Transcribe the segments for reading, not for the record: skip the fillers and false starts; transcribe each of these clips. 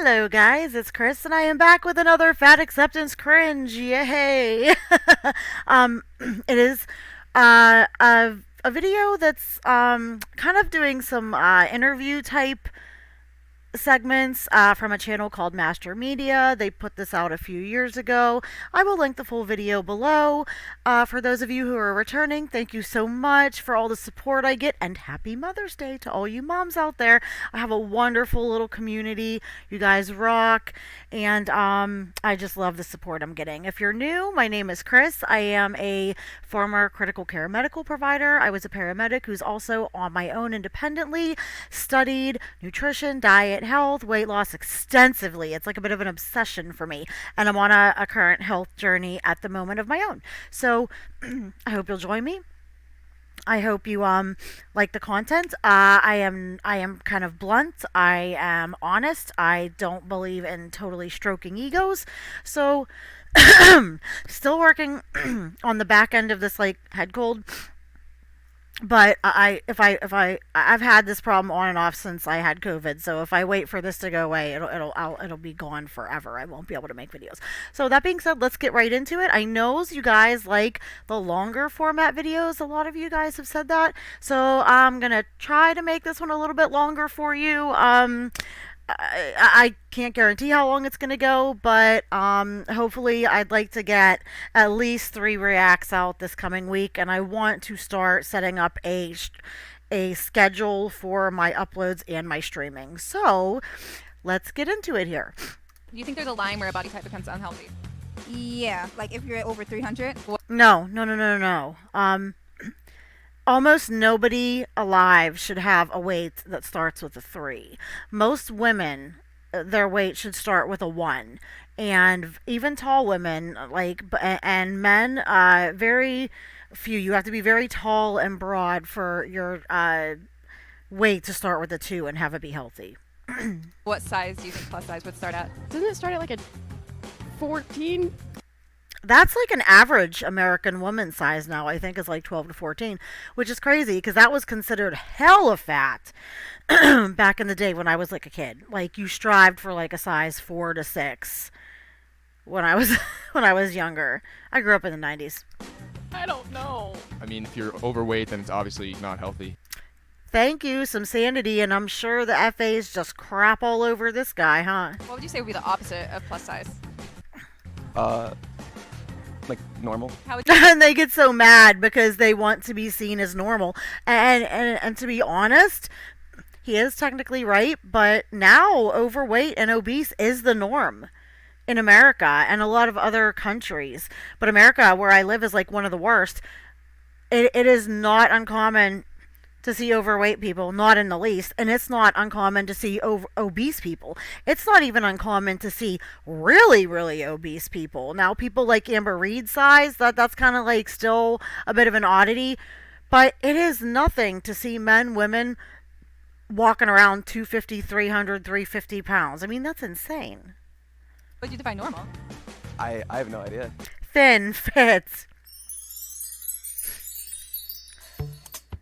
Hello, guys. It's Chris, and I am back with another fat acceptance cringe. Yay! It is a video that's kind of doing some interview type segments from a channel called Master Media. They put this out a few years ago. I will link the full video below. For those of you who are returning, thank you so much for all the support I get, and happy Mother's Day to all you moms out there. I have a wonderful little community. You guys rock, and I just love the support I'm getting. If you're new, my name is Chris. I am a former critical care medical provider. I was a paramedic who's also on my own independently studied nutrition, diet, health, weight loss extensively. It's like a bit of an obsession for me, and I'm on a current health journey at the moment of my own. So I hope you'll join me. I hope you like the content. I am kind of blunt. I am honest. I don't believe in totally stroking egos. So still working on the back end of this like head cold. But I've had this problem on and off since I had COVID. So if I wait for this to go away, it'll be gone forever. I won't be able to make videos. So that being said, let's get right into it. I know you guys like the longer format videos. A lot of you guys have said that. So I'm gonna try to make this one a little bit longer for you. I can't guarantee how long it's going to go, but hopefully I'd like to get at least 3 reacts out this coming week, and I want to start setting up a schedule for my uploads and my streaming. So let's get into it here. Do you think there's a line where a body type becomes unhealthy? Yeah, like if you're over 300. No. Almost nobody alive should have a weight that starts with a 3. Most women, their weight should start with a 1. And even tall women, and men, very few. You have to be very tall and broad for your weight to start with a 2 and have it be healthy. What size do you think plus size would start at? Doesn't it start at like a 14? That's like an average American woman size now, I think, is like 12 to 14, which is crazy because that was considered hella fat back in the day when I was like a kid. Like you strived for like a size 4 to 6 when I was when I was younger. I grew up in the 90s. I don't know. I mean, if you're overweight, then it's obviously not healthy. Thank you, some sanity, and I'm sure the FA's just crap all over this guy, huh? What would you say would be the opposite of plus size? Like normal. How would you And they get so mad because they want to be seen as normal. And to be honest, he is technically right, but now overweight and obese is the norm in America and a lot of other countries. But America, where I live, is like one of the worst. It is not uncommon to see overweight people, not in the least, and it's not uncommon to see obese people. It's not even uncommon to see really, really obese people. Now, people like Amber Reed size, that's kind of like still a bit of an oddity, but it is nothing to see men, women walking around 250, 300, 350 pounds. I mean, that's insane. would you define normal? I have no idea. Thin, fit.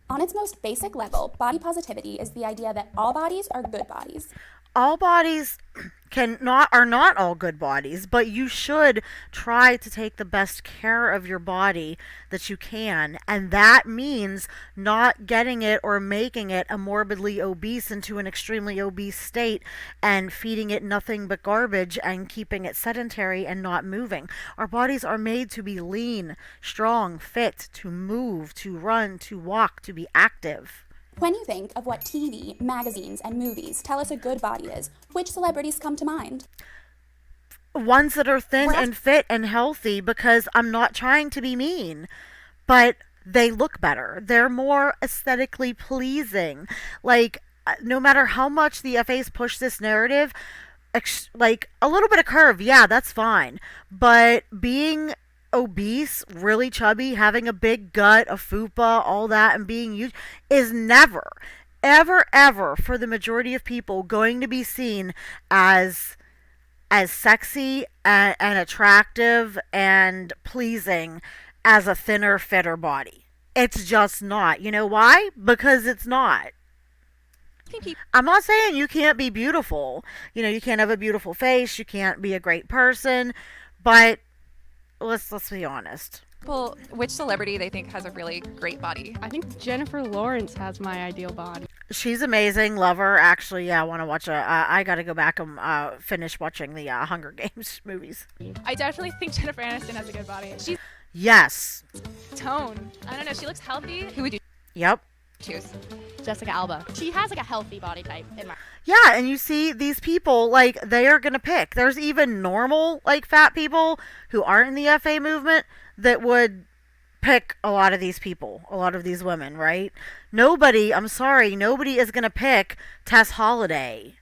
On its most basic level, body positivity is the idea that all bodies are good bodies. All bodies are not all good bodies, but you should try to take the best care of your body that you can, and that means not getting it or making it a morbidly obese into an extremely obese state and feeding it nothing but garbage and keeping it sedentary and not moving. Our bodies are made to be lean, strong, fit, to move, to run, to walk, to be active. When you think of what TV, magazines, and movies tell us a good body is, which celebrities come to mind? Ones that are thin and fit and healthy, because I'm not trying to be mean, but they look better. They're more aesthetically pleasing. Like, no matter how much the FAs push this narrative, like a little bit of curve, yeah, that's fine. But being obese, really chubby, having a big gut, a fupa, all that, and being huge is never, ever for the majority of people going to be seen as sexy and attractive and pleasing as a thinner, fitter body. It's just not. You know why? Because it's not. think people I'm not saying you can't be beautiful. You know, you can't have a beautiful face, you can't be a great person, but let's be honest. which celebrity they think has a really great body? I think Jennifer Lawrence has my ideal body. She's amazing. Love her. Actually, yeah, I want to watch I got to go back and finish watching the Hunger Games movies. I definitely think Jennifer Aniston has a good body. She's Yes. toned. I don't know. She looks healthy. Who would you Yep. choose? Jessica Alba. She has like a healthy body type in my. Yeah, and you see these people, like, they are going to pick. There's even normal, like, fat people who aren't in the FA movement that would pick a lot of these people, a lot of these women, right? Nobody, I'm sorry, nobody is going to pick Tess Holiday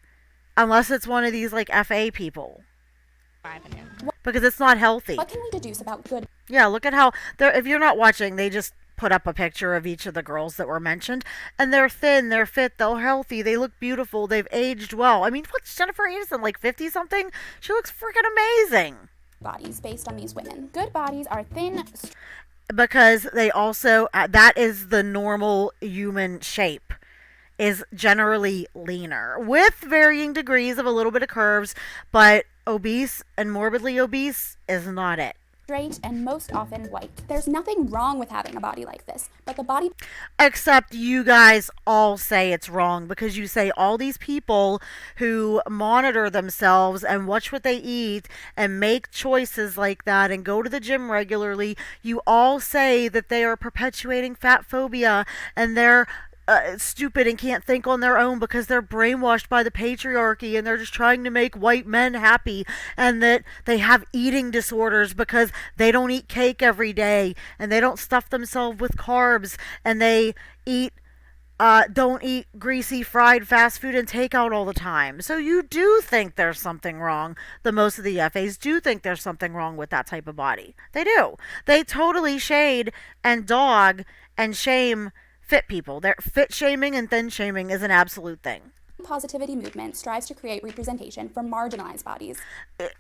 unless it's one of these, like, FA people. My opinion. Because it's not healthy. What can we deduce about good Yeah, look at how, if you're not watching, they just put up a picture of each of the girls that were mentioned, and they're thin, they're fit, they're healthy, they look beautiful, they've aged well. I mean, what's Jennifer Aniston, like 50 something? She looks freaking amazing. bodies based on these women? Good bodies are thin, Because they also, that is the normal human shape, is generally leaner, with varying degrees of a little bit of curves, but obese and morbidly obese is not it. straight, and most often white. There's nothing wrong with having a body like this, but the body Except you guys all say it's wrong because you say all these people who monitor themselves and watch what they eat and make choices like that and go to the gym regularly, you all say that they are perpetuating fat phobia and they're stupid and can't think on their own because they're brainwashed by the patriarchy and they're just trying to make white men happy, and that they have eating disorders because they don't eat cake every day and they don't stuff themselves with carbs and they don't eat greasy fried fast food and takeout all the time. So you do think there's something wrong. The most of the FAs do think there's something wrong with that type of body. They do. They totally shade and dog and shame fit people. Their fit shaming and thin shaming is an absolute thing. positivity movement strives to create representation for marginalized bodies.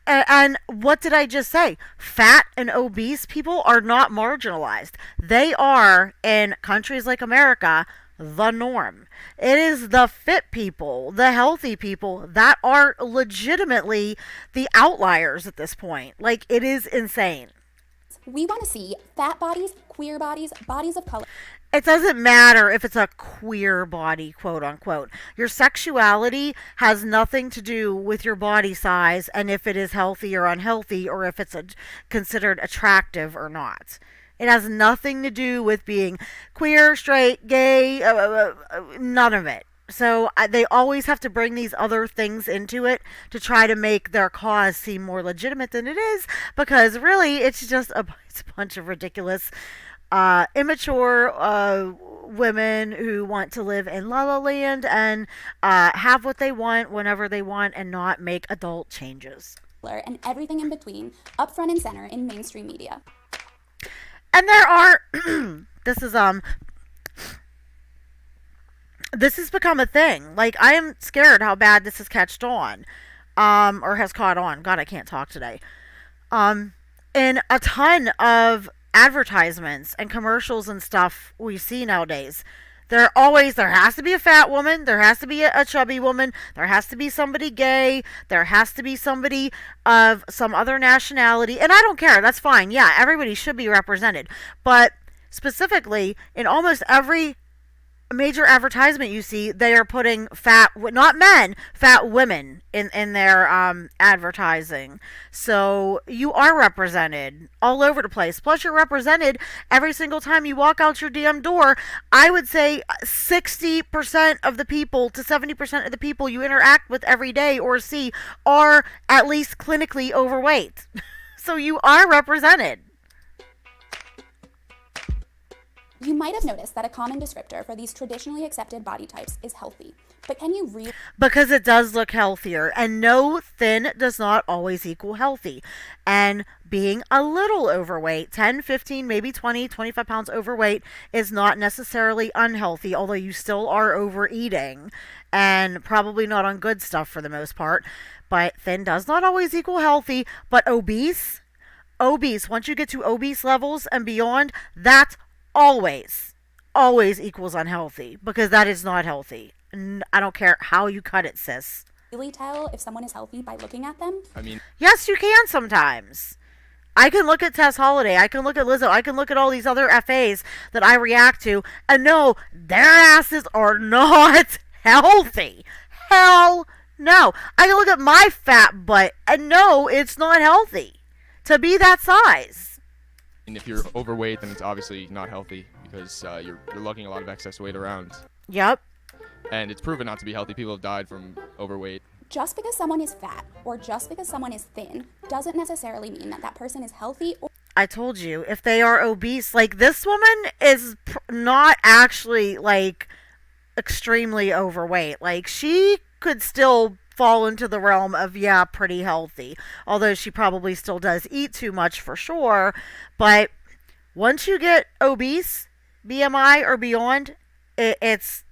And what did I just say? Fat and obese people are not marginalized. They are, in countries like America, the norm. It is the fit people, the healthy people, that are legitimately the outliers at this point. Like, it is insane. We want to see fat bodies, queer bodies, bodies of color. It doesn't matter if it's a queer body, quote unquote. Your sexuality has nothing to do with your body size and if it is healthy or unhealthy or if it's considered attractive or not. It has nothing to do with being queer, straight, gay, none of it. So they always have to bring these other things into it to try to make their cause seem more legitimate than it is, because really it's just it's a bunch of ridiculous immature women who want to live in La La Land and have what they want whenever they want and not make adult changes. And everything in between, up front and center in mainstream media. And there are this has become a thing. Like, I am scared how bad this has catched on, or has caught on. God, I can't talk today. In a ton of advertisements and commercials and stuff we see nowadays, there has to be a fat woman, there has to be a chubby woman, there has to be somebody gay, there has to be somebody of some other nationality, and I don't care, that's fine. Yeah, everybody should be represented. But specifically, in almost every major advertisement you see, they are putting fat, not men, fat women in their advertising. So you are represented all over the place. Plus, you're represented every single time you walk out your damn door. I would say 60% of the people to 70% of the people you interact with every day or see are at least clinically overweight. So you are represented. You might have noticed that a common descriptor for these traditionally accepted body types is healthy. But can you really... Because it does look healthier. And no, thin does not always equal healthy. And being a little overweight, 10, 15, maybe 20, 25 pounds overweight, is not necessarily unhealthy, although you still are overeating and probably not on good stuff for the most part. But thin does not always equal healthy. But obese, once you get to obese levels and beyond, that's always equals unhealthy, because that is not healthy I don't care how you cut it, sis. Really tell if someone is healthy by looking at them? I mean, Yes, you can sometimes. I can look at Tess Holiday. I can look at Lizzo. I can look at all these other FAs that I react to and know their asses are not healthy. Hell no. I can look at my fat butt and know it's not healthy to be that size. if you're overweight, then it's obviously not healthy because you're lugging a lot of excess weight around. Yep. And it's proven not to be healthy. People have died from overweight. Just because someone is fat or just because someone is thin doesn't necessarily mean that that person is healthy or I told you, if they are obese, like this woman is not actually like extremely overweight. Like she could still fall into the realm of, yeah, pretty healthy. Although she probably still does eat too much for sure. But once you get obese, BMI or beyond, it's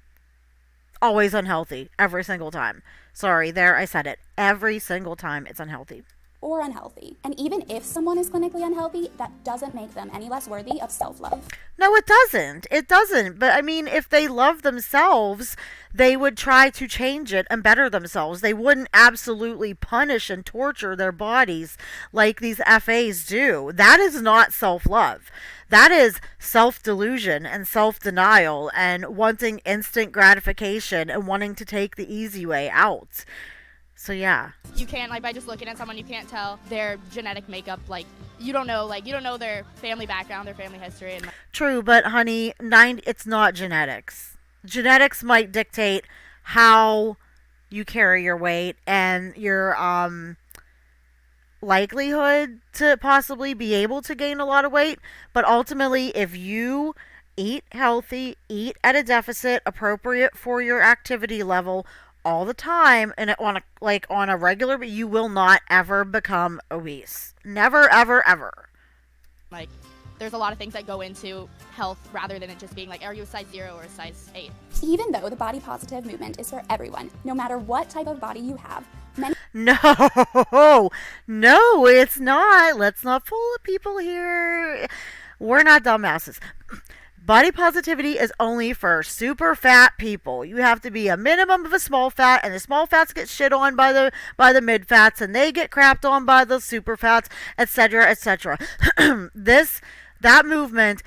always unhealthy every single time. Sorry, there, I said it. Every single time it's unhealthy. unhealthy. And even if someone is clinically unhealthy, that doesn't make them any less worthy of self-love. No, it doesn't. It doesn't. But I mean, if they love themselves, they would try to change it and better themselves. They wouldn't absolutely punish and torture their bodies like these FAs do. That is not self-love. That is self-delusion and self-denial and wanting instant gratification and wanting to take the easy way out. So yeah. You can't, like, by just looking at someone, you can't tell their genetic makeup. Like, you don't know their family background, their family history. And True, but honey, it's not genetics. Genetics might dictate how you carry your weight and your likelihood to possibly be able to gain a lot of weight, but ultimately if you eat healthy, eat at a deficit appropriate for your activity level all the time and on a regular, but you will not ever become obese. Never, ever, ever. like, there's a lot of things that go into health rather than it just being like, are you a size 0 or a size 8? Even though the body positive movement is for everyone, no matter what type of body you have, many No, no, it's not. Let's not fool the people here. We're not dumbasses. Body positivity is only for super fat people. You have to be a minimum of a small fat, and the small fats get shit on by the mid fats, and they get crapped on by the super fats, etc., etc. That movement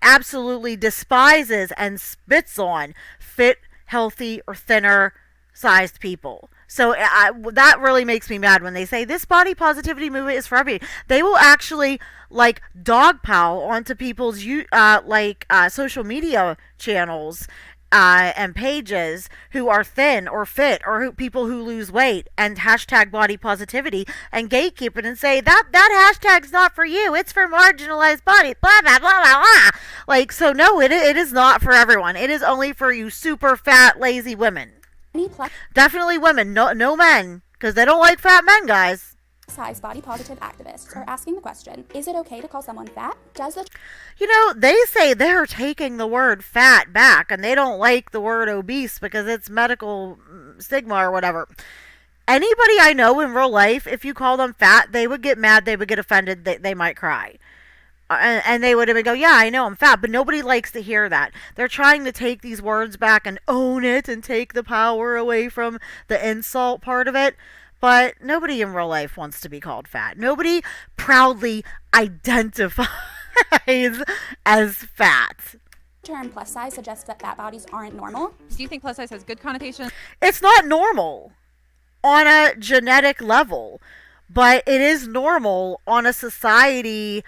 absolutely despises and spits on fit, healthy, or thinner sized people. So that really makes me mad when they say this body positivity movement is for everybody. They will actually like dogpile onto people's social media channels and pages who are thin or fit or people who lose weight and hashtag body positivity and gatekeep it and say that hashtag's not for you. It's for marginalized bodies. Blah blah blah blah blah. Like, so no, it is not for everyone. It is only for you super fat lazy women. plus Definitely women, no men, because they don't like fat men, guys. size body positive activists are asking the question, is it okay to call someone fat? Does the You know, they say they're taking the word fat back, and they don't like the word obese because it's medical stigma or whatever. Anybody I know in real life, if you call them fat, they would get mad, they would get offended, they might cry. And they would go, yeah, I know I'm fat, but nobody likes to hear that. They're trying to take these words back and own it and take the power away from the insult part of it. But nobody in real life wants to be called fat. Nobody proudly identifies as fat. term plus size suggests that fat bodies aren't normal? Do you think plus size has good connotation? It's not normal on a genetic level, but it is normal on a society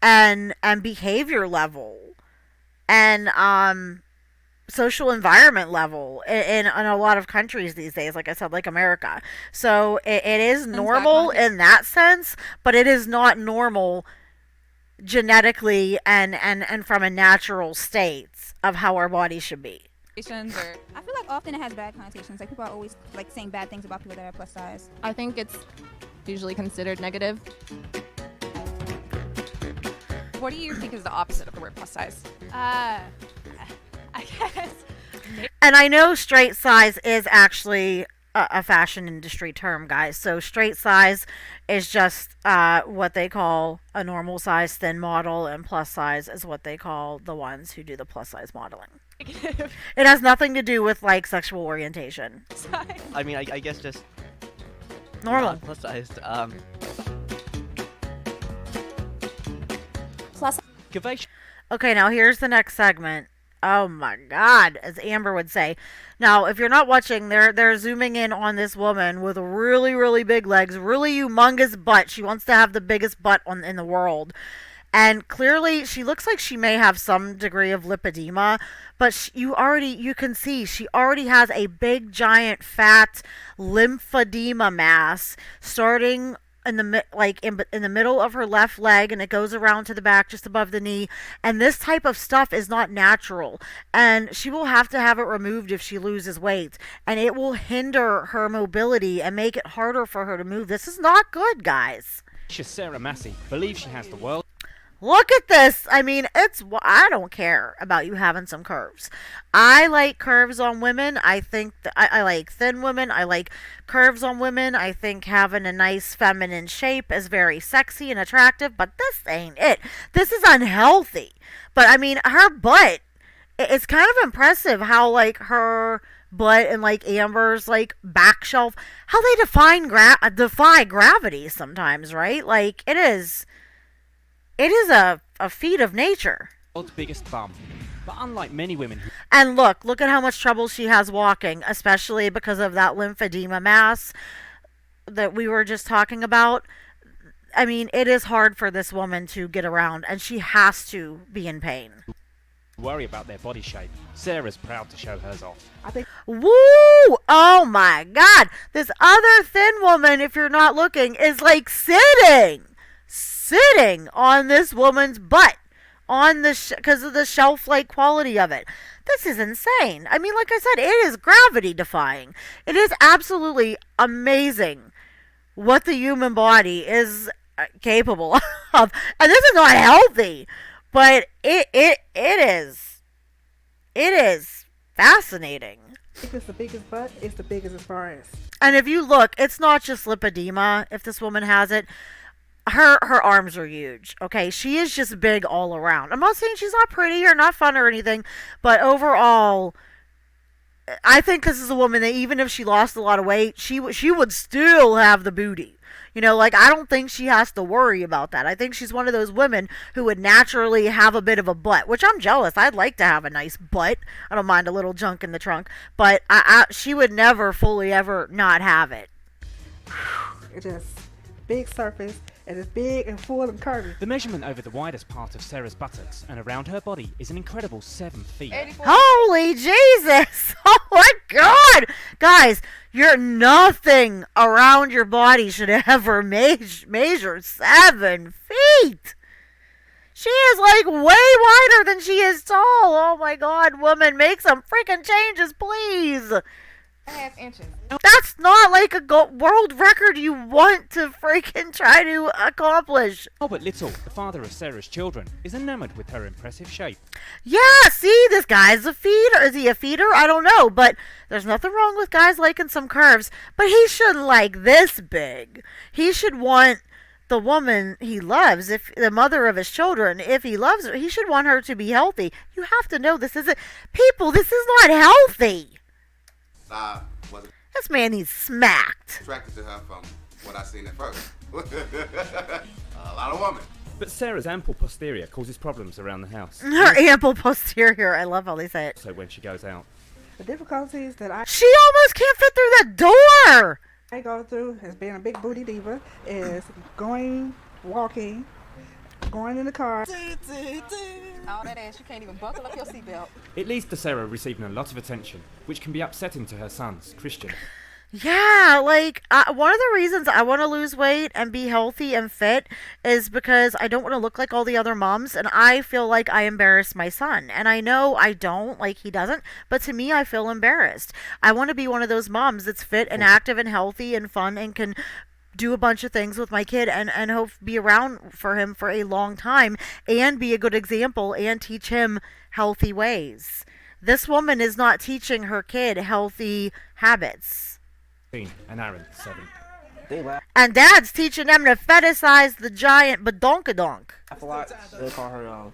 and behavior level and social environment level in a lot of countries these days, like I said, like America. So it is normal in that sense, but it is not normal genetically and from a natural state of how our body should be. Or I feel like often it has bad connotations. Like people are always like saying bad things about people that are plus size. I think it's usually considered negative. What do you think is the opposite of the word plus size? I guess. And I know straight size is actually a fashion industry term, guys. So straight size is just what they call a normal size thin model, and plus size is what they call the ones who do the plus size modeling. Negative. It has nothing to do with like sexual orientation. I mean, I guess just Normal. plus sized. Plus Curvaceous. Okay, now here's the next segment. Oh my god, as Amber would say. Now, if you're not watching, they're zooming in on this woman with really, really big legs, really humongous butt. She wants to have the biggest butt in the world. And clearly, she looks like she may have some degree of lipedema, but you can see she already has a big, giant, fat lymphedema mass starting in the middle of her left leg, and it goes around to the back just above the knee. And this type of stuff is not natural, and she will have to have it removed if she loses weight, and it will hinder her mobility and make it harder for her to move. This is not good, guys. Sarah Massey believes she has the world. Look at this. I mean, I don't care about you having some curves. I like curves on women. I think I like thin women. I like curves on women. I think having a nice feminine shape is very sexy and attractive, but this ain't it. This is unhealthy. But I mean, her butt, it's kind of impressive how like her butt and like Amber's like back shelf, how they defy gravity sometimes, right? Like it is a feat of nature. World's biggest bum. But unlike many women who And look at how much trouble she has walking, especially because of that lymphedema mass that we were just talking about. I mean, it is hard for this woman to get around, and she has to be in pain. worry about their body shape, Sarah's proud to show hers off. Woo! Oh my god! This other thin woman, if you're not looking, is like sitting on this woman's butt on the because of the shelf-like quality of it. This is insane. I mean, like I said, it is gravity defying. It is absolutely amazing what the human body is capable of, and this is not healthy, but it is fascinating. If it's the biggest butt, it's the biggest as far as. And if you look, it's not just lipedema. If this woman has it, her arms are huge. Okay, she is just big all around. I'm not saying she's not pretty or not fun or anything, but overall, I think this is a woman that even if she lost a lot of weight, she would still have the booty. You know, like, I don't think she has to worry about that. I think she's one of those women who would naturally have a bit of a butt, which I'm jealous. I'd like to have a nice butt. I don't mind a little junk in the trunk, but she would never fully ever not have it. It's just big surface, and it's big and full and curvy. The measurement over the widest part of Sarah's buttocks and around her body is an incredible 7 feet. Holy Jesus! Oh my God! Guys, nothing around your body should ever measure 7 feet! She is like way wider than she is tall! Oh my God, woman, make some freaking changes, please! Half inches. That's not like a world record you want to freaking try to accomplish. Albert Little, the father of Sarah's children, is enamored with her impressive shape. Yeah, see, this guy's a feeder. Is he a feeder? I don't know, but there's nothing wrong with guys liking some curves, but he shouldn't like this big. He should want the woman he loves, if the mother of his children, if he loves her, he should want her to be healthy. You have to know this isn't, people, this is not healthy. This man needs smacked. Attracted to her from what I seen at first. A lot of women. But Sarah's ample posterior causes problems around the house. Her ample posterior. I love how they say it. So when she goes out. The difficulties that she almost can't fit through the door. I go through as being a big booty diva is going, walking, going in the car. All that ass, you can't even buckle up your seatbelt. It leads to Sarah receiving a lot of attention, which can be upsetting to her sons, Christian. Yeah, like, one of the reasons I want to lose weight and be healthy and fit is because I don't want to look like all the other moms, and I feel like I embarrass my son. And I know I don't, like he doesn't, but to me, I feel embarrassed. I want to be one of those moms that's fit and active and healthy and fun and can do a bunch of things with my kid and hope be around for him for a long time and be a good example and teach him healthy ways. This woman is not teaching her kid healthy habits. And Aaron, 7. And Dad's teaching them to fetishize the giant badonkadonk. I feel like they call her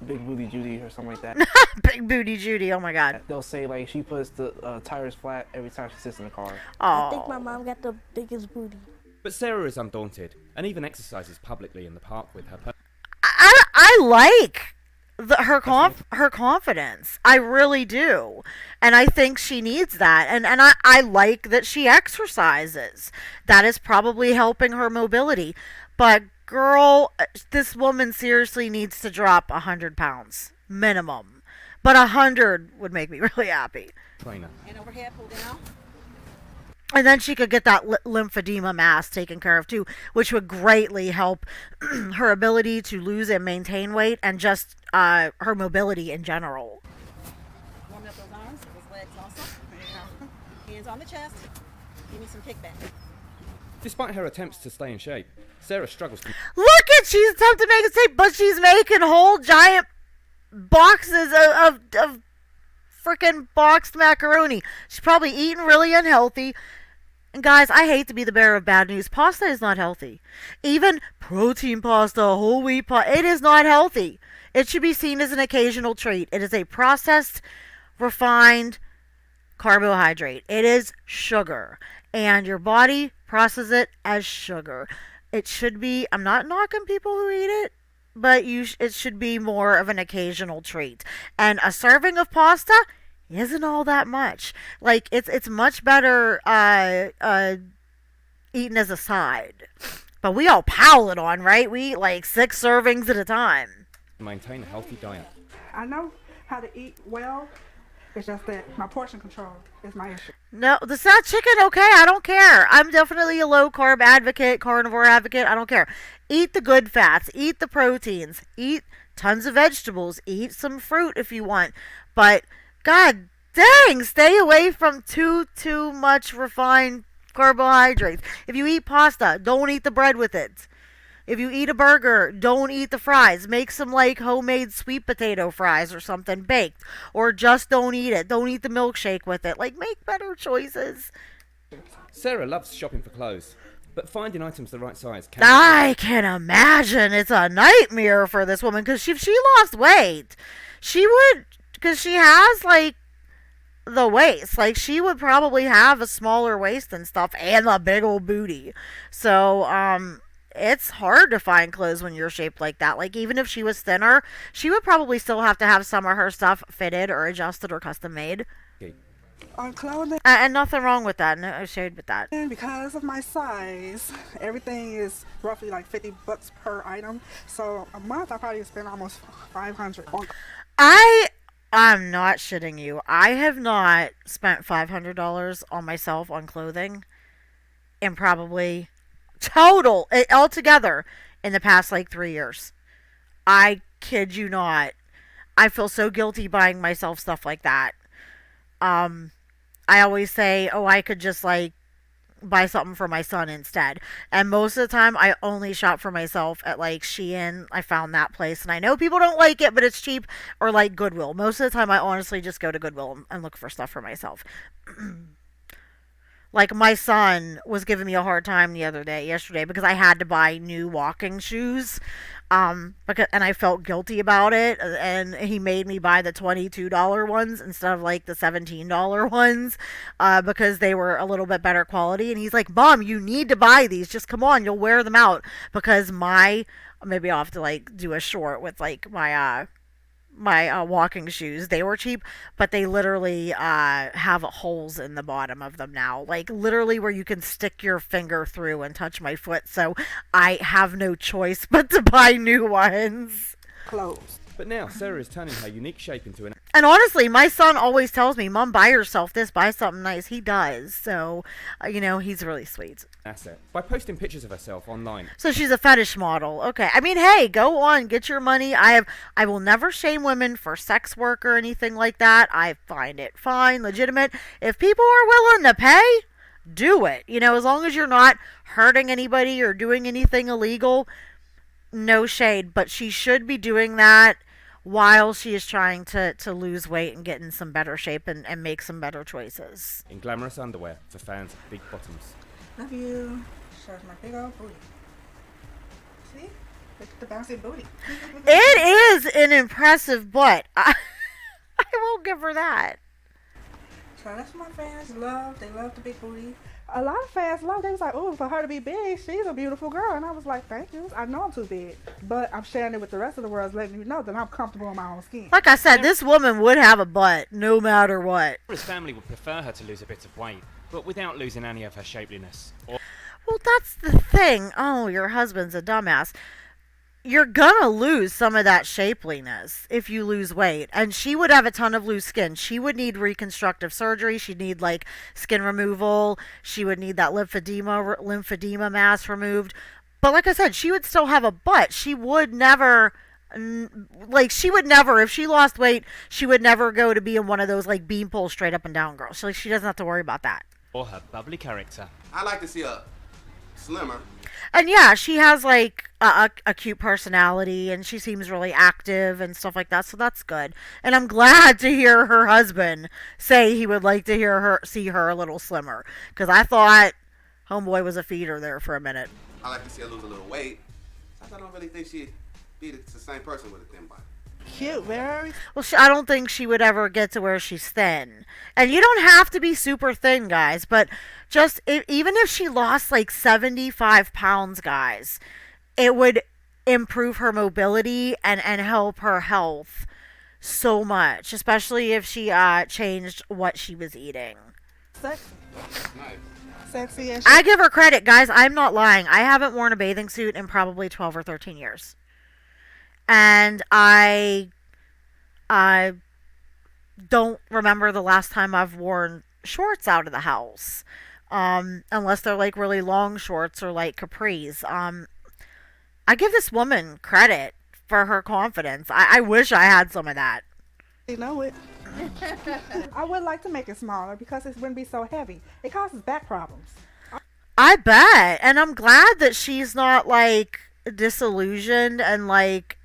Big Booty Judy or something like that. Big Booty Judy, oh my god. They'll say like she puts the tires flat every time she sits in the car. Oh. I think my mom got the biggest booty. But Sarah is undaunted and even exercises publicly in the park with her. I like her confidence. I really do. And I think she needs that. And I like that she exercises. That is probably helping her mobility. But girl, this woman seriously needs to drop 100 pounds minimum. But 100 would make me really happy. Trainer. And overhead, pull down. And then she could get that lymphedema mass taken care of too, which would greatly help her ability to lose and maintain weight and just her mobility in general. Warm up those arms, those legs also. Hands on the chest. Give me some kickback. Despite her attempts to stay in shape, Sarah struggles to... Look at, she's attempting to make a shape, but she's making whole giant boxes of freaking boxed macaroni. She's probably eating really unhealthy. And guys, I hate to be the bearer of bad news. Pasta is not healthy. Even protein pasta, whole wheat pasta, it is not healthy. It should be seen as an occasional treat. It is a processed, refined carbohydrate. It is sugar. And your body processes it as sugar. It should be, I'm not knocking people who eat it, but it should be more of an occasional treat. And a serving of pasta isn't all that much. Like, it's much better eaten as a side. But we all pile it on, right? We eat like 6 servings at a time. Maintain a healthy diet. I know how to eat well. It's just that my portion control is my issue. No, the sad chicken, okay, I don't care. I'm definitely a low carb advocate, carnivore advocate, I don't care. Eat the good fats, eat the proteins, eat tons of vegetables, eat some fruit if you want. But, god dang, stay away from too much refined carbohydrates. If you eat pasta, don't eat the bread with it. If you eat a burger, don't eat the fries. Make some like homemade sweet potato fries or something baked. Or just don't eat it. Don't eat the milkshake with it. Like, make better choices. Sarah loves shopping for clothes, but finding items the right size can... I can imagine it's a nightmare for this woman, because if she lost weight, she would, because she has like the waist. Like, she would probably have a smaller waist and stuff and a big old booty. So, it's hard to find clothes when you're shaped like that. Like, even if she was thinner, she would probably still have to have some of her stuff fitted or adjusted or custom made. On clothing. And nothing wrong with that. No shade with that. And because of my size, everything is roughly like $50 per item. So a month I probably spend almost $500 on. I'm not shitting you. I have not spent $500 on myself on clothing in probably total altogether in the past like 3 years. I kid you not. I feel so guilty buying myself stuff like that. I always say, oh, I could just like buy something for my son instead. And most of the time I only shop for myself at like Shein. I found that place, and I know people don't like it, but it's cheap. Or like Goodwill. Most of the time I honestly just go to Goodwill and look for stuff for myself. Like, my son was giving me a hard time yesterday, because I had to buy new walking shoes, and I felt guilty about it, and he made me buy the $22 ones instead of, like, the $17 ones, because they were a little bit better quality, and he's like, Mom, you need to buy these, just come on, you'll wear them out, because maybe I'll have to, like, do a short with, like, my walking shoes. They were cheap, but they literally have holes in the bottom of them now, like literally where you can stick your finger through and touch my foot. So I have no choice but to buy new ones. Clothes. But now Sarah is turning her unique shape into an... And honestly, my son always tells me, Mom, buy yourself this, buy something nice. He does. So, he's really sweet. asset by posting pictures of herself online. So she's a fetish model. Okay. I mean, hey, go on, get your money. I will never shame women for sex work or anything like that. I find it fine, legitimate. If people are willing to pay, do it. As long as you're not hurting anybody or doing anything illegal, no shade. But she should be doing that while she is trying to lose weight and get in some better shape and make some better choices. In glamorous underwear for fans of big bottoms. Love you. Shows my big old booty. See? The bouncy booty. It is an impressive butt. I won't give her that. So that's what my fans love. They love the big booty. A lot of fans love. They was like, "Oh, for her to be big, she's a beautiful girl." And I was like, "Thank you. I know I'm too big, but I'm sharing it with the rest of the world, letting you know that I'm comfortable in my own skin." Like I said, this woman would have a butt no matter what. Sarah's family would prefer her to lose a bit of weight, but without losing any of her shapeliness. Well, that's the thing. Oh, your husband's a dumbass. You're gonna lose some of that shapeliness if you lose weight. And she would have a ton of loose skin. She would need reconstructive surgery. She'd need like skin removal. She would need that lymphedema mass removed. But like I said, she would still have a butt. She would never, if she lost weight, she would never go to be in one of those like beanpole straight up and down girls. She doesn't have to worry about that. Or her bubbly character. I like to see a slimmer. And yeah, she has like a cute personality, and she seems really active and stuff like that, so that's good. And I'm glad to hear her husband say he would like to see her a little slimmer, because I thought homeboy was a feeder there for a minute. I like to see her lose a little weight. I don't really think she'd be the same person with a thin body. Cute, very. Well, I don't think she would ever get to where she's thin. And you don't have to be super thin, guys, but just even if she lost like 75 pounds, guys, it would improve her mobility and help her health so much, especially if she changed what she was eating. Sexy. Nice. Sexy and I give her credit, guys. I'm not lying. I haven't worn a bathing suit in probably 12 or 13 years. And I don't remember the last time I've worn shorts out of the house. Unless they're like really long shorts or like capris. I give this woman credit for her confidence. I wish I had some of that. You know it. I would like to make it smaller because it wouldn't be so heavy. It causes back problems. I bet. And I'm glad that she's not like disillusioned and like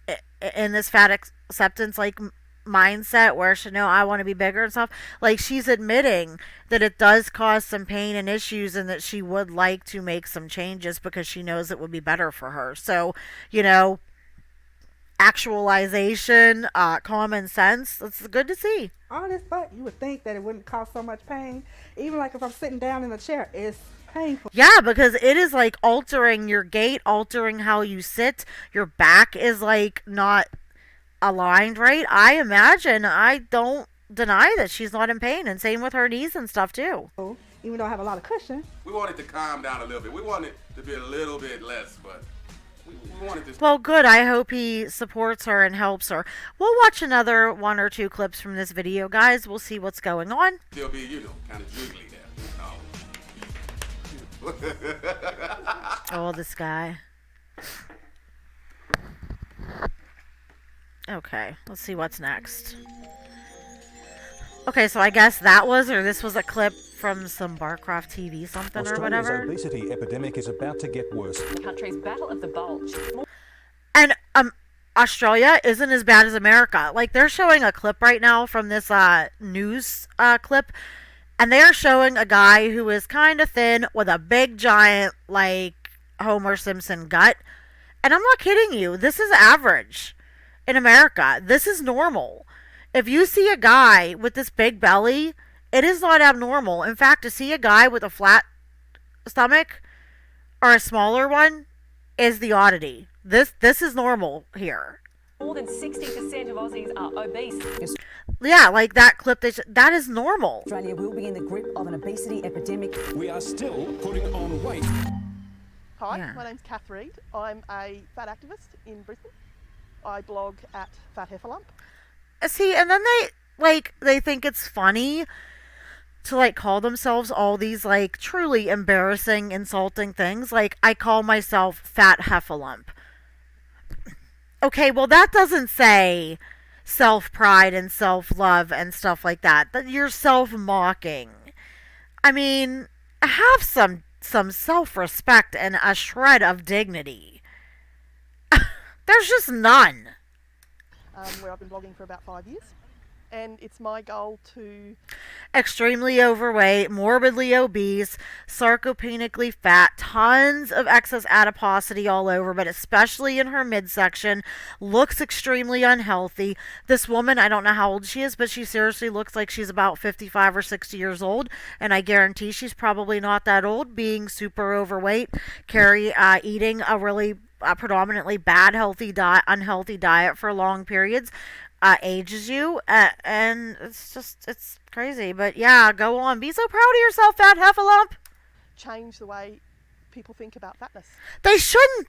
in this fat acceptance like mindset where she know I want to be bigger and stuff. Like, she's admitting that it does cause some pain and issues, and that she would like to make some changes because she knows it would be better for her. So, you know, actualization, common sense, that's good to see. All this butt, you would think that it wouldn't cause so much pain. Even like if I'm sitting down in a chair, it's painful. Yeah, because it is like altering your gait, altering how you sit. Your back is like not aligned right. I imagine, I don't deny that she's not in pain, and same with her knees and stuff too. Even though I have a lot of cushion. We want it to calm down a little bit. We want it to be a little bit less, but we want it to... Well, good. I hope he supports her and helps her. We'll watch another 1 or 2 clips from this video, guys. We'll see what's going on. Still be, you know, kind of jiggly there. Oh, this guy. Okay, let's see what's next. Okay, so I guess this was a clip from some Barcroft TV something or whatever. Australia's obesity epidemic is about to get worse. The country's battle of the bulge. And Australia isn't as bad as America. Like, they're showing a clip right now from this news clip, and they're showing a guy who is kind of thin with a big giant like Homer Simpson gut. And I'm not kidding you. This is average in America. This is normal. If you see a guy with this big belly, it is not abnormal. In fact, to see a guy with a flat stomach or a smaller one is the oddity. This is normal here. More than 60% of Aussies are obese. Yeah, like that clip, that is normal. Australia will be in the grip of an obesity epidemic. We are still putting on weight. Hi, my name's Kath Reid. I'm a fat activist in Brisbane. I blog at Fat Heifer Lump. See, and then they think it's funny to like call themselves all these like truly embarrassing, insulting things. Like, I call myself Fat Heffalump. Okay, well, that doesn't say self-pride and self-love and stuff like that. That you're self-mocking. I mean, have some self-respect and a shred of dignity. There's just none. Where I've been blogging for about 5 years. and it's my goal to extremely overweight, morbidly obese, sarcopenically fat, tons of excess adiposity all over, but especially in her midsection, looks extremely unhealthy. This woman, I don't know how old she is, but she seriously looks like she's about 55 or 60 years old, and I guarantee she's probably not that old, being super overweight, eating a really predominantly bad unhealthy diet for long periods. Ages you, and it's crazy. But yeah, go on. Be so proud of yourself, fat heffalump. change the way people think about fatness. They shouldn't.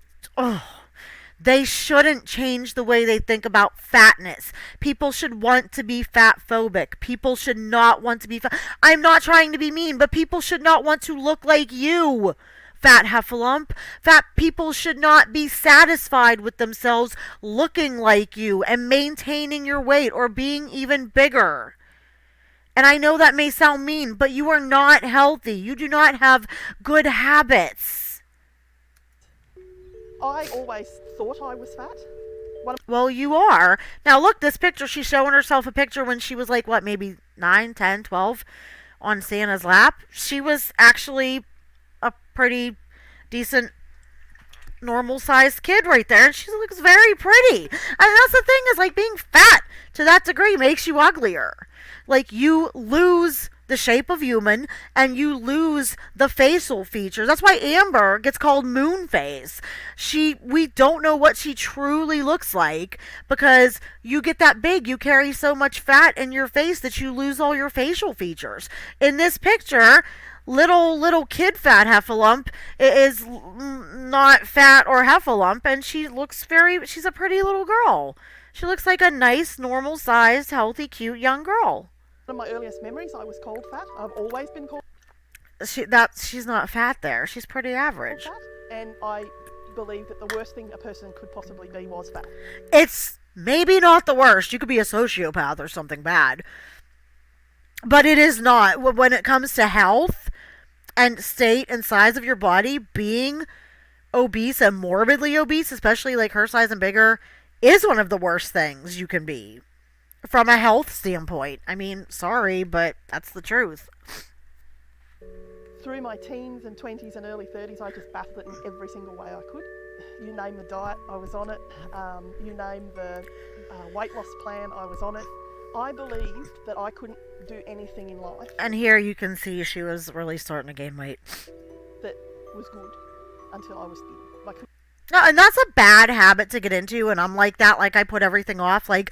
They shouldn't change the way they think about fatness. People should want to be fat phobic. People should not want to be fat. I'm not trying to be mean, but people should not want to look like you. Fat heffalump. Fat people should not be satisfied with themselves looking like you and maintaining your weight or being even bigger. And I know that may sound mean, but you are not healthy. You do not have good habits. I always thought I was fat. Well, you are. Now look, this picture, she's showing herself a picture when she was like, what, maybe 9, 10, 12 on Santa's lap. She was actually a pretty decent normal sized kid right there, and she looks very pretty. And that's the thing, is like being fat to that degree makes you uglier. Like you lose the shape of human and you lose the facial features. That's why Amber gets called moon face. We don't know what she truly looks like because you get that big, you carry so much fat in your face that you lose all your facial features. In this picture, little kid fat heffalump is not fat or heffalump, and she's a pretty little girl. She looks like a nice, normal sized, healthy, cute young girl. One of my earliest memories, I was called fat. I've always been called She's not fat there. She's pretty average. fat, and I believe that the worst thing a person could possibly be was fat. It's maybe not the worst. You could be a sociopath or something bad. But it is not. When it comes to health and state and size of your body, being obese and morbidly obese, especially like her size and bigger, is one of the worst things you can be. From a health standpoint. I mean, sorry, but that's the truth. Through my teens and 20s and early 30s, I just battled it in every single way I could. You name the diet, I was on it. You name the weight loss plan, I was on it. I believed that I couldn't do anything in life. And here you can see she was really starting to gain weight. That was good until I was thin. No, and that's a bad habit to get into, and I'm like that. Like, I put everything off. Like,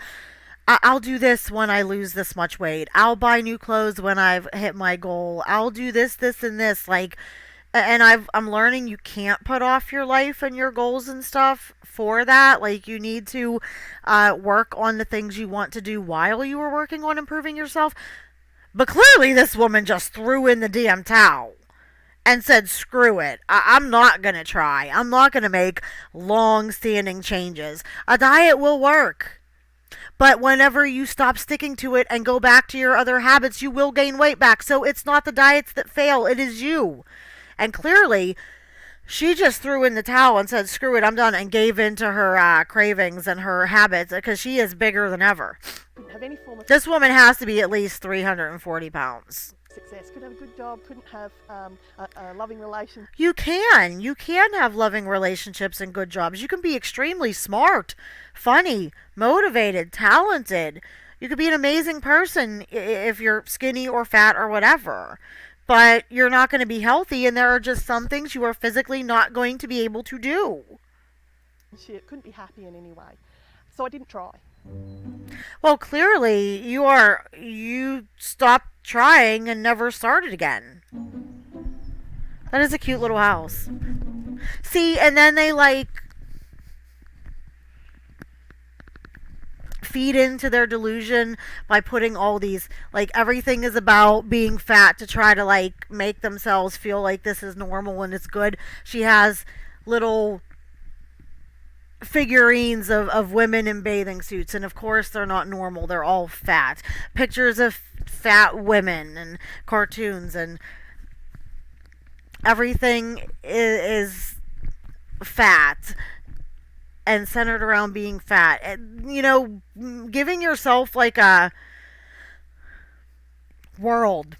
I'll do this when I lose this much weight. I'll buy new clothes when I've hit my goal. I'll do this, this, and this. Like, and I'm learning you can't put off your life and your goals and stuff for that. Like, you need to work on the things you want to do while you are working on improving yourself. But clearly this woman just threw in the damn towel and said, screw it. I'm not going to try. I'm not going to make long-standing changes. A diet will work. But whenever you stop sticking to it and go back to your other habits, you will gain weight back. So it's not the diets that fail. It is you. And clearly, she just threw in the towel and said, screw it, I'm done, and gave in to her cravings and her habits because she is bigger than ever. Couldn't have any form of This woman has to be at least 340 pounds. success. Couldn't have a good job, couldn't have a loving relationship. You can have loving relationships and good jobs. You can be extremely smart, funny, motivated, talented. You could be an amazing person if you're skinny or fat or whatever. But you're not going to be healthy, and there are just some things you are physically not going to be able to do. She couldn't be happy in any way. So I didn't try. Well, clearly you stopped trying and never started again. That is a cute little house. See, and then they feed into their delusion by putting all these, everything is about being fat to try to make themselves feel like this is normal and it's good. She has little figurines of women in bathing suits, and of course they're not normal, they're all fat. Pictures of fat women and cartoons, and everything is fat and centered around being fat. And, giving yourself a world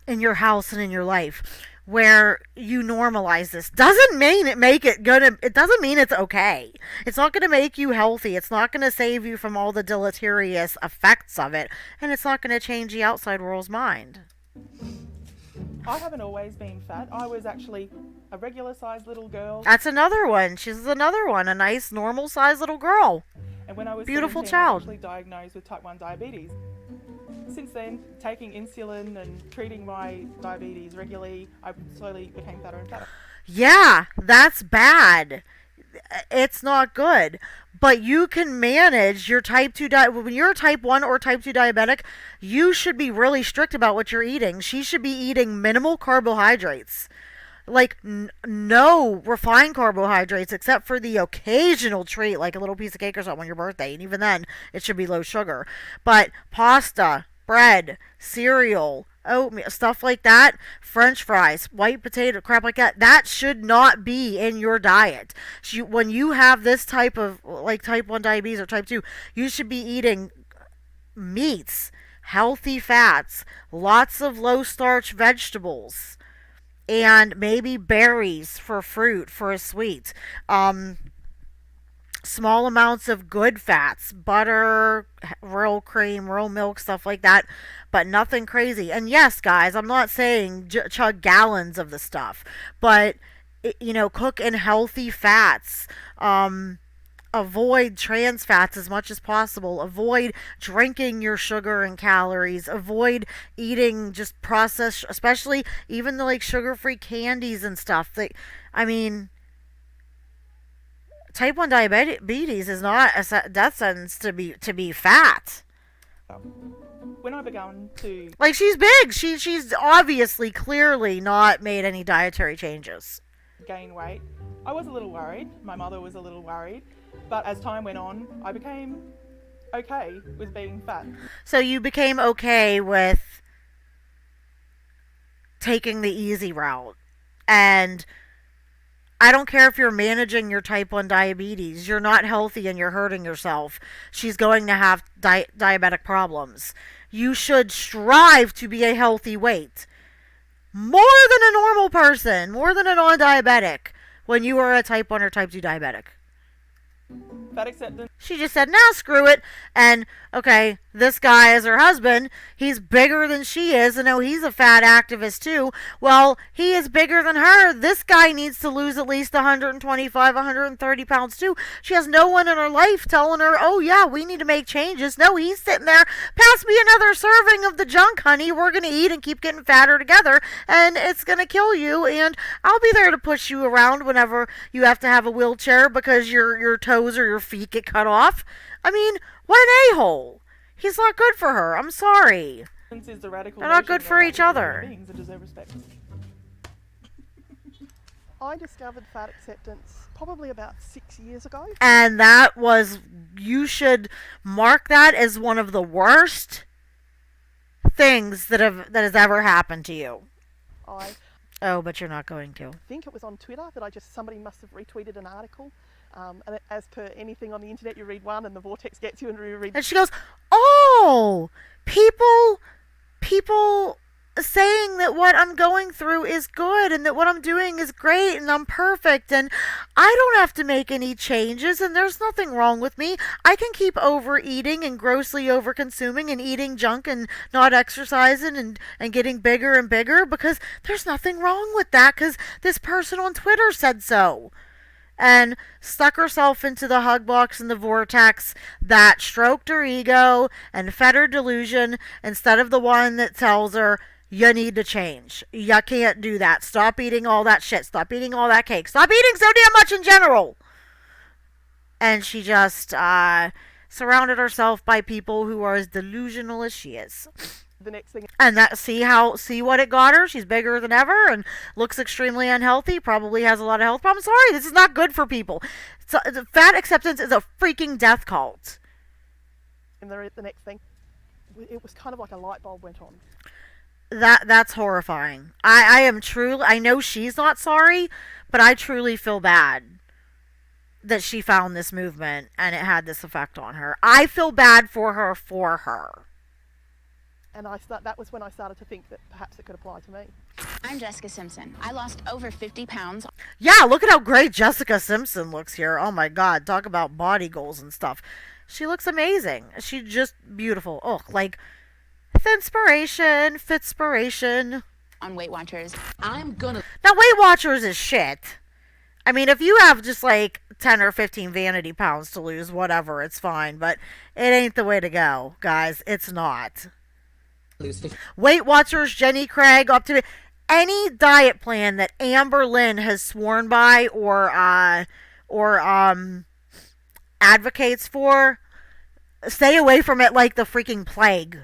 in your house and in your life where you normalize this. Doesn't mean it doesn't mean it's okay. It's not going to make you healthy. It's not going to save you from all the deleterious effects of it, and it's not going to change the outside world's mind. I haven't always been fat. I was actually a regular sized little girl. That's another one. She's another one. A nice normal sized little girl. And when I was beautiful 17, child. I was actually diagnosed with type 1 diabetes. Since then, taking insulin and treating my diabetes regularly, I slowly became fatter and fatter. Yeah, that's bad. It's not good. But you can manage your type 2 when you're a type 1 or type 2 diabetic, you should be really strict about what you're eating. She should be eating minimal carbohydrates. Like, no refined carbohydrates except for the occasional treat, like a little piece of cake or something on your birthday. And even then, it should be low sugar. But pasta, bread, cereal, oatmeal, stuff like that, French fries, white potato, crap like that, that should not be in your diet. When you have this type of, like, type 1 diabetes or type 2, you should be eating meats, healthy fats, lots of low-starch vegetables, and maybe berries for fruit, for a sweet. Small amounts of good fats, butter, real cream, real milk, stuff like that, but nothing crazy. And yes, guys, I'm not saying chug gallons of the stuff, but, cook in healthy fats. Avoid trans fats as much as possible. Avoid drinking your sugar and calories. Avoid eating just processed, especially even the sugar-free candies and stuff. Type 1 diabetes is not a death sentence to be fat. When I began to... she's big. She's obviously, clearly not made any dietary changes. Gain weight. I was a little worried. My mother was a little worried. But as time went on, I became okay with being fat. So you became okay with taking the easy route. And I don't care if you're managing your type 1 diabetes. You're not healthy and you're hurting yourself. She's going to have diabetic problems. You should strive to be a healthy weight. More than a normal person. More than a non-diabetic. When you are a type 1 or type 2 diabetic. Fat acceptance. She just said, nah, screw it. And, okay, this guy is her husband. He's bigger than she is. And oh, he's a fat activist too. Well, he is bigger than her. This guy needs to lose at least 125, 130 pounds too. She has no one in her life telling her, oh yeah, we need to make changes. No, he's sitting there, pass me another serving of the junk, honey. We're going to eat and keep getting fatter together. And it's going to kill you. And I'll be there to push you around whenever you have to have a wheelchair because your toes or your feet get cut off. I mean, what an a-hole. He's not good for her. I'm sorry. They're not good for each other. I discovered fat acceptance probably about 6 years ago. And you should mark that as one of the worst things that has ever happened to you. Oh, but you're not going to. I think it was on Twitter that somebody must have retweeted an article. And as per anything on the internet, you read one and the vortex gets you and you read... And she goes, oh, people saying that what I'm going through is good and that what I'm doing is great and I'm perfect and I don't have to make any changes and there's nothing wrong with me. I can keep overeating and grossly overconsuming and eating junk and not exercising and getting bigger and bigger because there's nothing wrong with that because this person on Twitter said so. And stuck herself into the hug box and the vortex that stroked her ego and fed her delusion instead of the one that tells her, you need to change. You can't do that. Stop eating all that shit. Stop eating all that cake. Stop eating so damn much in general. And she just surrounded herself by people who are as delusional as she is. The next thing. And see what it got her. She's bigger than ever and looks extremely unhealthy. Probably has a lot of health problems. Sorry, this is not good for people. Fat acceptance is a freaking death cult. And the next thing, it was kind of like a light bulb went on. That's horrifying. I know she's not sorry, but I truly feel bad that she found this movement and it had this effect on her. I feel bad for her. And that was when I started to think that perhaps it could apply to me. I'm Jessica Simpson. I lost over 50 pounds. Yeah, look at how great Jessica Simpson looks here. Oh my god, talk about body goals and stuff. She looks amazing. She's just beautiful. Oh, like Thinspiration, Fitspiration. On Weight Watchers. Now, Weight Watchers is shit. I mean, if you have just like 10 or 15 vanity pounds to lose, whatever, it's fine. But it ain't the way to go, guys. It's not. Weight Watchers, Jenny Craig, up to any diet plan that Amber Lynn has sworn by or advocates for, stay away from it like the freaking plague.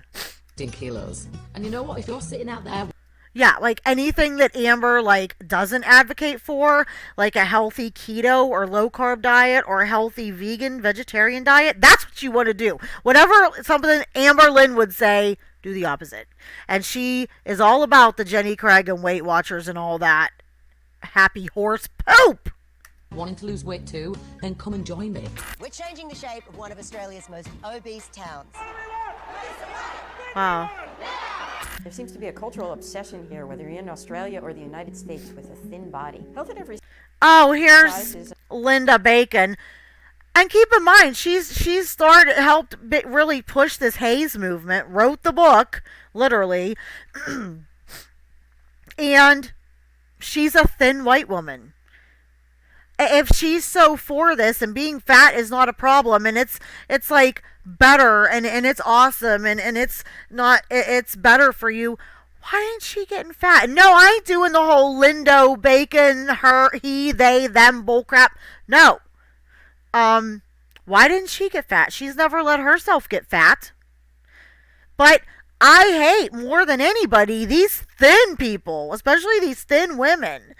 Kilos. And you know what? If you're sitting out there, yeah, like anything that Amber like doesn't advocate for, like a healthy keto or low carb diet or a healthy vegan vegetarian diet, that's what you want to do. Whatever something Amber Lynn would say, do the opposite. And she is all about the Jenny Craig and Weight Watchers and all that happy horse poop. wanting to lose weight too, then come and join me. We're changing the shape of one of Australia's most obese towns. Wow. There seems to be a cultural obsession here, whether you're in Australia or the United States, with a thin body. Health at every Oh, here's Linda Bacon. And keep in mind, she's helped really push this Hayes movement, wrote the book, literally, and she's a thin white woman. If she's so for this and being fat is not a problem and it's like better and it's awesome and it's better for you, why ain't she getting fat? No, I ain't doing the whole Lindo, Bacon, her, he, they, them bullcrap. No. Why didn't she get fat? She's never let herself get fat. But I hate more than anybody these thin people, especially these thin women,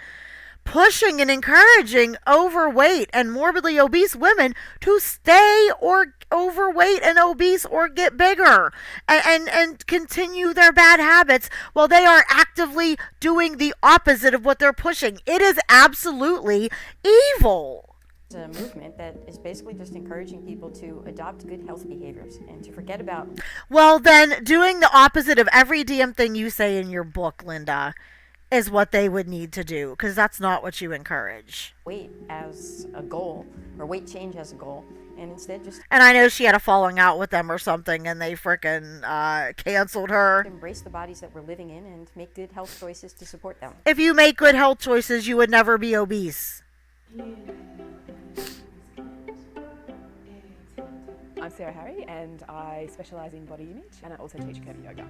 pushing and encouraging overweight and morbidly obese women to stay or overweight and obese or get bigger and continue their bad habits while they are actively doing the opposite of what they're pushing. It is absolutely evil. It's a movement that is basically just encouraging people to adopt good health behaviors and to forget about... Well, then, doing the opposite of every damn thing you say in your book, Linda, is what they would need to do, because that's not what you encourage. Weight as a goal, or weight change as a goal, and instead just... And I know she had a falling out with them or something, and they frickin' canceled her. Embrace the bodies that we're living in and make good health choices to support them. If you make good health choices, you would never be obese. I'm Sarah Harry and I specialise in body image and I also teach curvy yoga.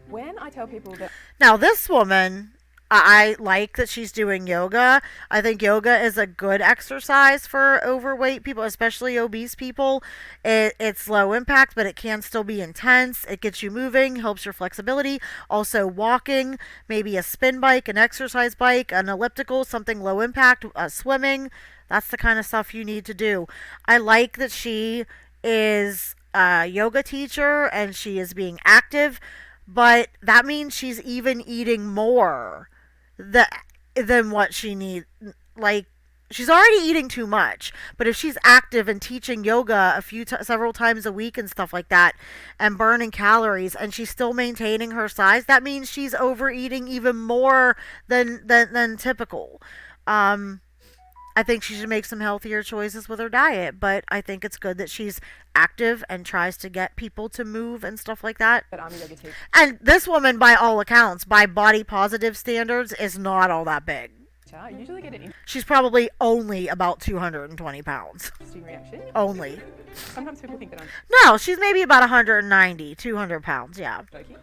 When I tell people that... Now this woman, I like that she's doing yoga. I think yoga is a good exercise for overweight people, especially obese people. It's low impact, but it can still be intense. It gets you moving, helps your flexibility. Also walking, maybe a spin bike, an exercise bike, an elliptical, something low impact, swimming. That's the kind of stuff you need to do. I like that she is a yoga teacher and she is being active, but that means she's even eating more than what she needs. Like, she's already eating too much, but if she's active and teaching yoga several times a week and stuff like that and burning calories and she's still maintaining her size, that means she's overeating even more than typical. I think she should make some healthier choices with her diet, but I think it's good that she's active and tries to get people to move and stuff like that. But I'm a yoga teacher. And this woman, by all accounts, by body positive standards, is not all that big. I usually get an She's probably only about 220 pounds. interesting reaction. Only. Sometimes people think that I'm No, she's maybe about 190, 200 pounds, yeah. joking,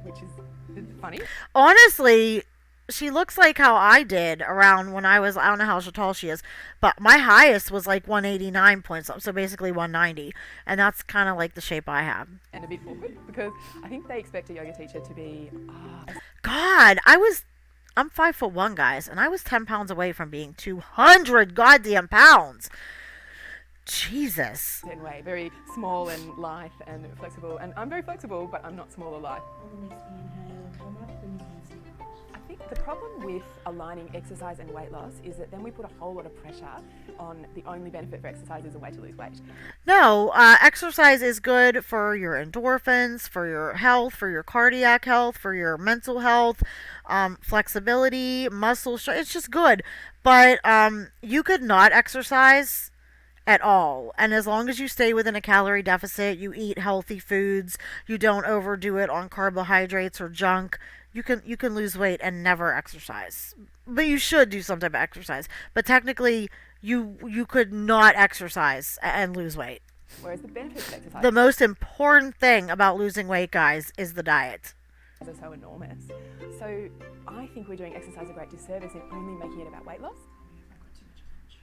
which is funny. Honestly, she looks like how I did around when I don't know how tall she is, but my highest was like 189 points, so basically 190, and that's kind of like the shape I have. And a bit awkward because I think they expect a yoga teacher to be... God, I'm 5'1", guys, and I was 10 pounds away from being 200 goddamn pounds. Jesus. Way, very small and lithe and flexible, and I'm very flexible, but I'm not small or lithe. I think the problem with aligning exercise and weight loss is that then we put a whole lot of pressure on the only benefit for exercise is a way to lose weight. No, exercise is good for your endorphins, for your health, for your cardiac health, for your mental health, flexibility, muscle strength. It's just good. But you could not exercise at all. And as long as you stay within a calorie deficit, you eat healthy foods, you don't overdo it on carbohydrates or junk, you can lose weight and never exercise. But you should do some type of exercise. But technically, you could not exercise and lose weight. Whereas the benefits of exercise... The most important thing about losing weight, guys, is the diet. ...are so enormous. So I think we're doing exercise a great disservice in only making it about weight loss.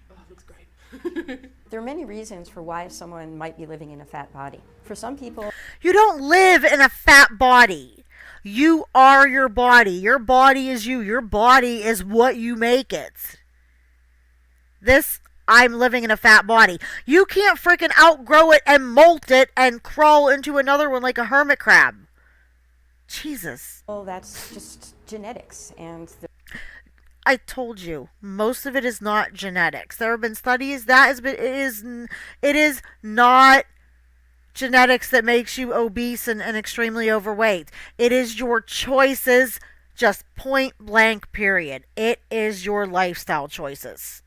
Oh, that looks great. There are many reasons for why someone might be living in a fat body. For some people... You don't live in a fat body. You are your body. Your body is you. Your body is what you make it. I'm living in a fat body. You can't freaking outgrow it and molt it and crawl into another one like a hermit crab. Jesus. Well, that's just genetics and... I told you, most of it is not genetics. There have been studies that it is not genetics that makes you obese and extremely overweight. It is your choices, just point blank, period. It is your lifestyle choices.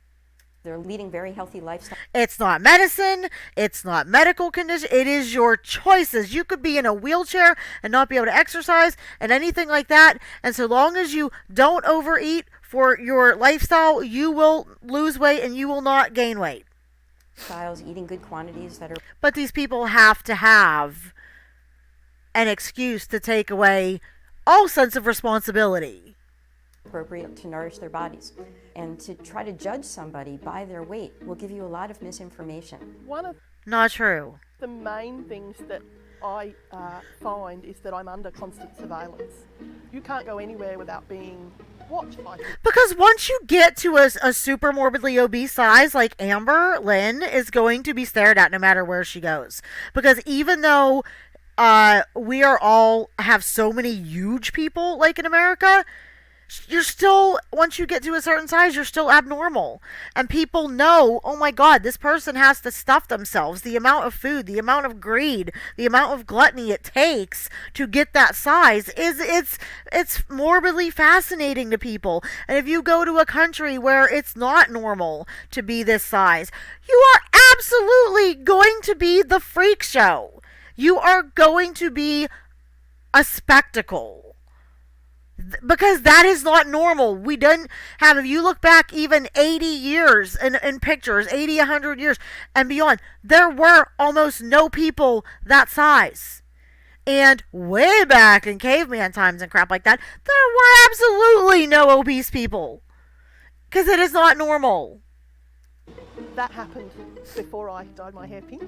They're leading very healthy lifestyle. It's not medicine. It's not medical condition. It is your choices. You could be in a wheelchair and not be able to exercise and anything like that. And so long as you don't overeat for your lifestyle, you will lose weight and you will not gain weight. Styles, eating good quantities that are... But these people have to have an excuse to take away all sense of responsibility. Appropriate to nourish their bodies. And to try to judge somebody by their weight will give you a lot of misinformation. One of Not true. the main things that I find is that I'm under constant surveillance. You can't go anywhere without being watched by people. Because once you get to a super morbidly obese size, like Amber Lynn is going to be stared at no matter where she goes. Because even though we are all have so many huge people like in America, you're still, once you get to a certain size, you're still abnormal. And people know, oh my God, this person has to stuff themselves. The amount of food, the amount of greed, the amount of gluttony it takes to get that size it's morbidly fascinating to people. And if you go to a country where it's not normal to be this size, you are absolutely going to be the freak show. You are going to be a spectacle. Because that is not normal. We don't have, if you look back even 80 years in pictures, 80, 100 years and beyond, there were almost no people that size. And way back in caveman times and crap like that, there were absolutely no obese people. Because it is not normal. That happened before I dyed my hair pink.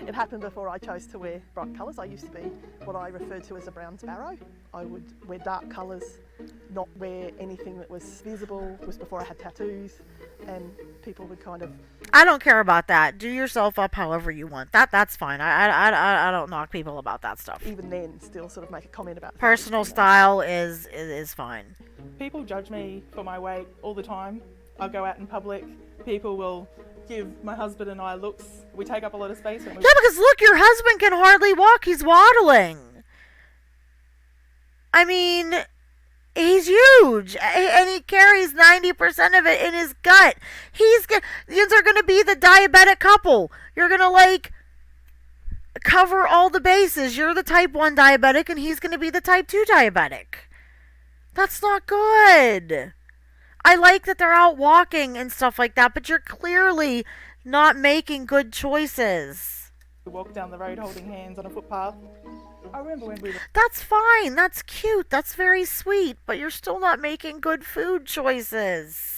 It happened before I chose to wear bright colours. I used to be what I referred to as a brown sparrow. I would wear dark colours, not wear anything that was visible. It was before I had tattoos, and people would kind of... I don't care about that. Do yourself up however you want. That's fine. I don't knock people about that stuff. Even then, still sort of make a comment about... Personal style is fine. People judge me for my weight all the time. I'll go out in public. People will give my husband and I looks. We take up a lot of space. When we... Yeah, because look, your husband can hardly walk. He's waddling. I mean, he's huge. And he carries 90% of it in his gut. You're going to be the diabetic couple. You're going to, cover all the bases. You're the type 1 diabetic, and he's going to be the type 2 diabetic. That's not good. I like that they're out walking and stuff like that, but you're clearly not making good choices. We walk down the road holding hands on a footpath. I remember when we were... That's fine. That's cute. That's very sweet, but you're still not making good food choices.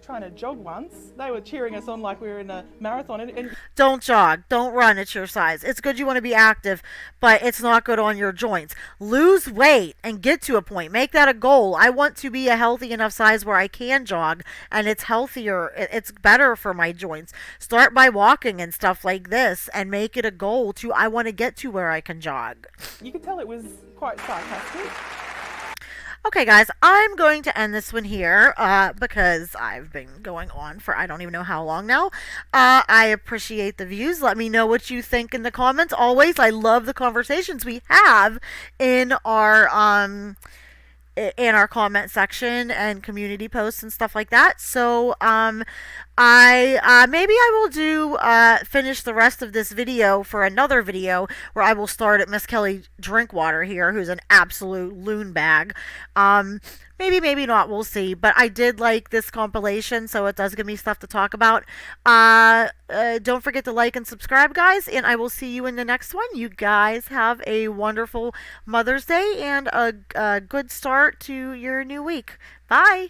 Trying to jog once. They were cheering us on like we were in a marathon. And Don't jog. Don't run at your size. It's good you want to be active, but it's not good on your joints. Lose weight and get to a point. Make that a goal. I want to be a healthy enough size where I can jog, and it's healthier. It's better for my joints. Start by walking and stuff like this, and make it a goal to, I want to get to where I can jog. You could tell it was quite sarcastic. Okay, guys, I'm going to end this one here because I've been going on for I don't even know how long now. I appreciate the views. Let me know what you think in the comments. Always, I love the conversations we have in our comment section and community posts and stuff like that. So I maybe I will do finish the rest of this video for another video where I will start at Miss Kelly Drinkwater here, who's an absolute loon bag. Maybe not, we'll see. But I did like this compilation, so it does give me stuff to talk about. Don't forget to like and subscribe, guys, and I will see you in the next one. You guys have a wonderful Mother's Day and a good start to your new week. Bye!